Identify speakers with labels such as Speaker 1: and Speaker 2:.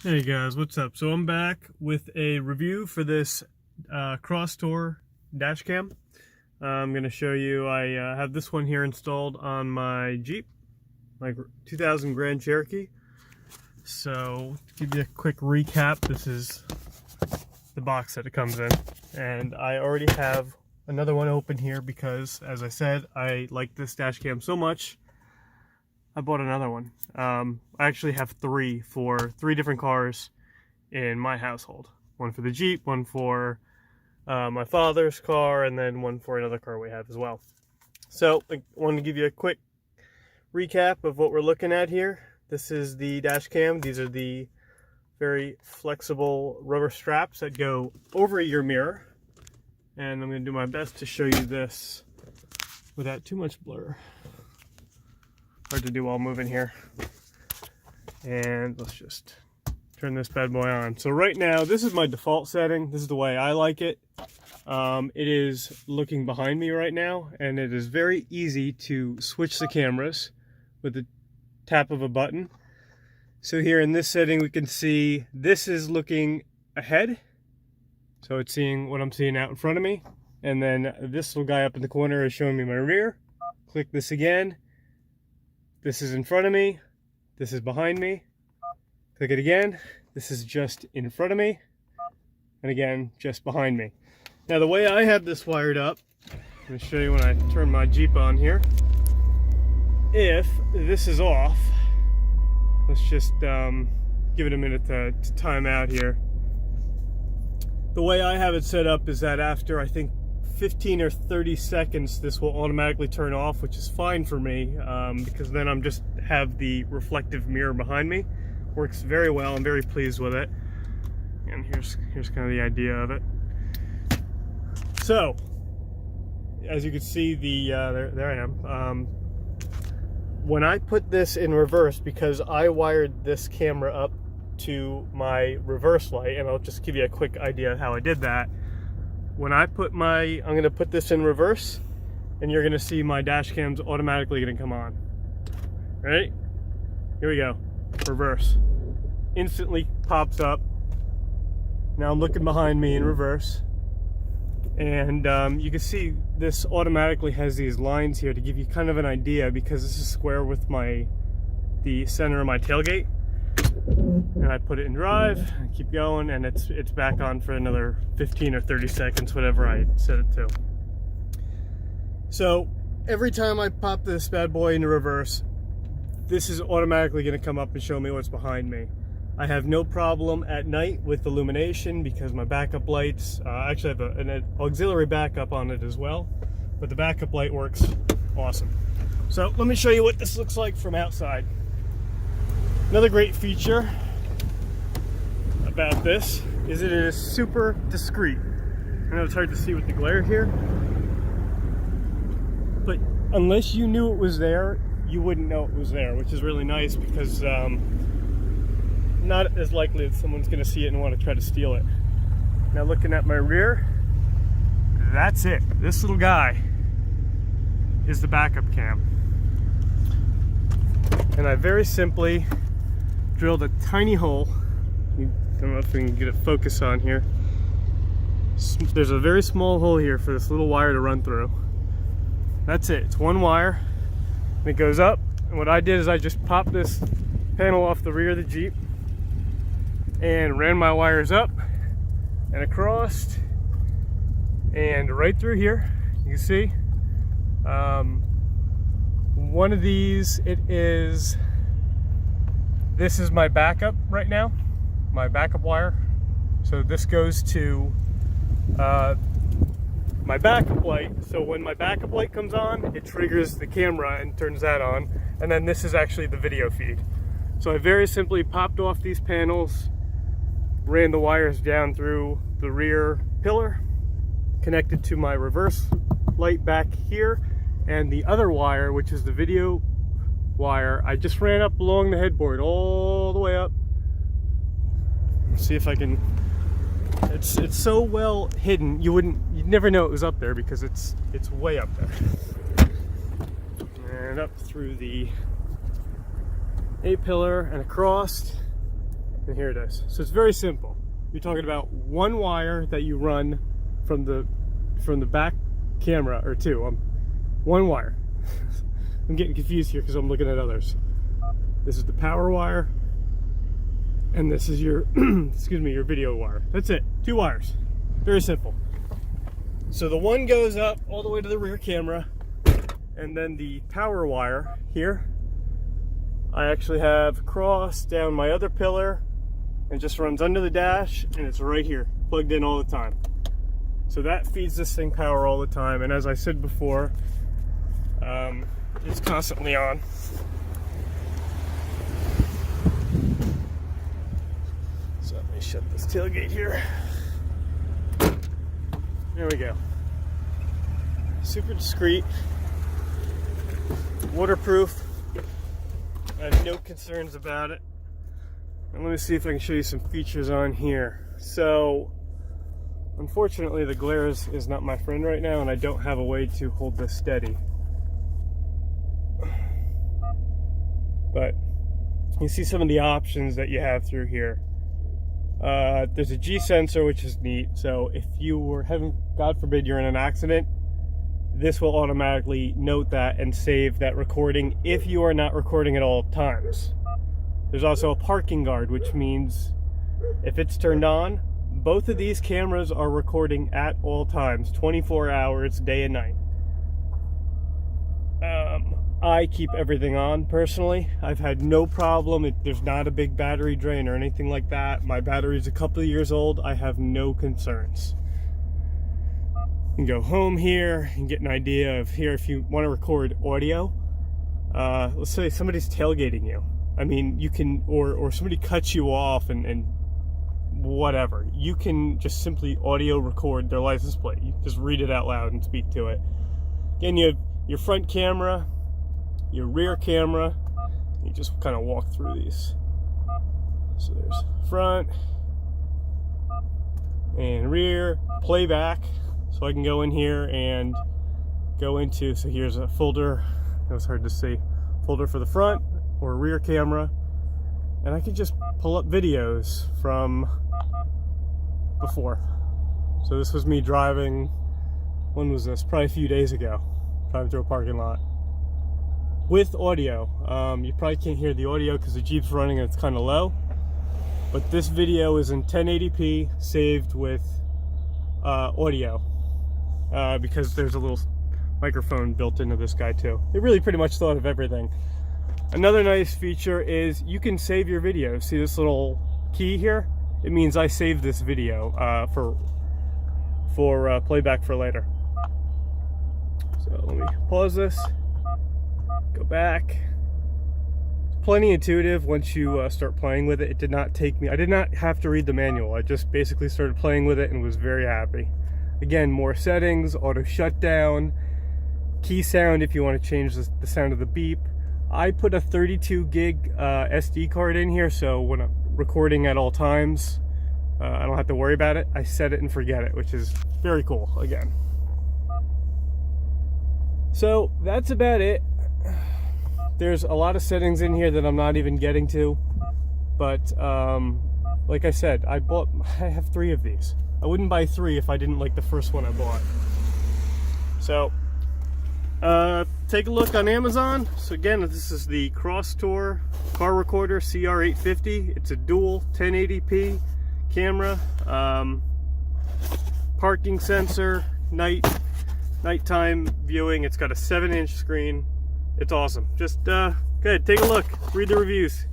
Speaker 1: Hey guys, what's up? So I'm back with a review for this Crosstour dash cam. I'm going to show you, I have this one here installed on my Jeep, my 2000 Grand Cherokee. So to give you a quick recap, this is the box that it comes in. And I already have another one open here because, as I said, I like this dash cam so much, I bought another one. I actually have three for three different cars in my household. One for the Jeep, one for my father's car, and then one for another car we have as well. So I wanted to give you a quick recap of what we're looking at here. This is the dash cam. These are the very flexible rubber straps that go over your mirror. And I'm going to do my best to show you this without too much blur. Hard to do while moving here. And let's just turn this bad boy on. So right now, this is my default setting. This is the way I like it. It is looking behind me right now, and it is very easy to switch the cameras with the tap of a button. So here in this setting, we can see this is looking ahead. So it's seeing what I'm seeing out in front of me. And then this little guy up in the corner is showing me my rear. Click this again. This is in front of me, this is behind me. Click it again, this is just in front of me, and again, just behind me. Now the way I have this wired up, I'm going to show you when I turn my Jeep on here. If this is off, let's just give it a minute to time out here. The way I have it set up is that after, I think, 15 or 30 seconds, this will automatically turn off, which is fine for me because then I'm just have the reflective mirror behind me. Works very well. I'm very pleased with it. And here's kind of the idea of it. So, as you can see, there I am. When I put this in reverse, because I wired this camera up to my reverse light, and I'll just give you a quick idea of how I did that. When I put I'm going to put this in reverse, and you're going to see my dash cam's automatically going to come on. Right? Here we go. Reverse. Instantly pops up. Now I'm looking behind me in reverse. And you can see this automatically has these lines here to give you kind of an idea, because this is square with the center of my tailgate. And I put it in drive, I keep going, and it's back on for another 15 or 30 seconds, whatever I set it to. So every time I pop this bad boy into reverse, this is automatically going to come up and show me what's behind me. I have no problem at night with illumination because my backup lights, actually I have an auxiliary backup on it as well, but the backup light works awesome. So let me show you what this looks like from outside. Another great feature about this is it is super discreet. I know it's hard to see with the glare here, but unless you knew it was there, you wouldn't know it was there, which is really nice because not as likely that someone's going to see it and want to try to steal it. Now looking at my rear, that's it. This little guy is the backup cam. And I very simply drilled a tiny hole. I don't know if we can get it focused on here. There's a very small hole here for this little wire to run through. That's it. It's one wire. And it goes up. And what I did is I just popped this panel off the rear of the Jeep and ran my wires up and across and right through here. You can see one of these, this is my backup right now, my backup wire. So this goes to my backup light. So when my backup light comes on, it triggers the camera and turns that on. And then this is actually the video feed. So I very simply popped off these panels, ran the wires down through the rear pillar, connected to my reverse light back here, and the other wire, which is the video wire, I just ran up along the headboard all the way up. Let's see if I can. It's so well hidden you'd never know it was up there because it's way up there. And up through the A pillar and across, and here it is. So it's very simple. You're talking about one wire that you run from the back camera, or two. One wire. I'm getting confused here because I'm looking at others. This is the power wire, and this is your excuse me, your video wire. That's it. 2 wires. Very simple. So the one goes up all the way to the rear camera, and then the power wire here, I actually have crossed down my other pillar and just runs under the dash, and it's right here, plugged in all the time. So that feeds this thing power all the time, and as I said before, it's constantly on. So let me shut this tailgate here. There we go. Super discreet, waterproof. I have no concerns about it. And let me see if I can show you some features on here. So, unfortunately, the glare is not my friend right now, and I don't have a way to hold this steady. But you see some of the options that you have through here. There's a G sensor, which is neat. So if you were having, God forbid, you're in an accident, this will automatically note that and save that recording if you are not recording at all times. There's also a parking guard, which means if it's turned on, both of these cameras are recording at all times, 24 hours, day and night. I keep everything on personally. I've had no problem. There's not a big battery drain or anything like that. My battery's a couple of years old. I have no concerns. You can go home here and get an idea of here if you want to record audio. Let's say somebody's tailgating you. I mean, you can, or somebody cuts you off and whatever. You can just simply audio record their license plate. You just read it out loud and speak to it. Again, you have your front camera, your rear camera. You just kind of walk through these. So there's front and rear, playback. So I can go in here and go into, so here's a folder, it was hard to see, folder for the front or rear camera, and I can just pull up videos from before. So this was me driving, when was this? Probably a few days ago, driving through a parking lot. With audio. You probably can't hear the audio because the Jeep's running and it's kind of low, but this video is in 1080p saved with audio. Because there's a little microphone built into this guy too. They really pretty much thought of everything. Another nice feature is you can save your video. See this little key here? It means I saved this video for playback for later. So let me pause this, go back. It's plenty intuitive once you start playing with it. It did not take me, I did not have to read the manual. I just basically started playing with it and was very happy. Again, more settings, auto shutdown, key sound if you want to change the sound of the beep. I put a 32 gig SD card in here, so when I'm recording at all times, I don't have to worry about it. I set it and forget it, which is very cool, again. So that's about it. There's a lot of settings in here that I'm not even getting to, but like I said, I have 3 of these. I wouldn't buy 3 if I didn't like the first one I bought. So, take a look on Amazon. So again, this is the Crosstour Car Recorder CR850. It's a dual 1080p camera, parking sensor, nighttime viewing. It's got a 7-inch screen. It's awesome. Just go ahead, take a look, read the reviews.